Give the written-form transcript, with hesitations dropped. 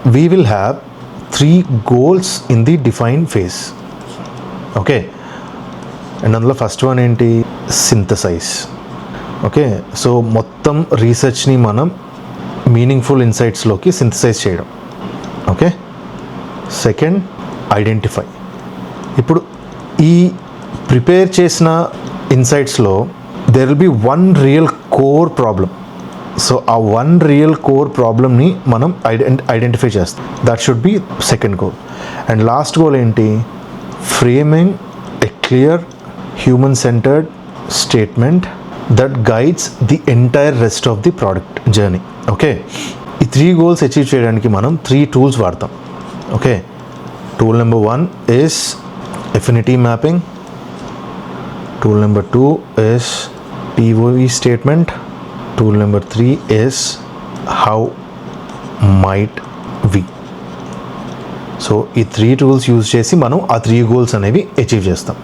we will have 3 goals in the defined phase. Okay, and అందులో first one ఏంటి? Synthesise. Okay, so మొత్తం రీసెర్చ్ని మనం మీనింగ్ఫుల్ ఇన్సైట్స్లోకి సింథసైజ్ చేయడం. Okay, second identify. ఇప్పుడు ఈ ప్రిపేర్ చేసిన ఇన్సైట్స్లో there will be one real core problem. So ఆ వన్ రియల్ కోర్ ప్రాబ్లమ్ని మనం ఐడెంటిఫై చేస్తాం. That should be second goal. And last goal ఏంటి? Framing a clear human centred statement that guides the entire rest of the product journey. Okay, ఈ 3 goals achieve చేయడానికి మనం 3 tools వాడతాం. Okay, tool number 1 is affinity mapping. Tool number 2 is POV statement. Tool number 3 is how might we. So ఈ 3 tools use చేసి మనం ఆ 3 goals అనేవి achieve చేస్తాం.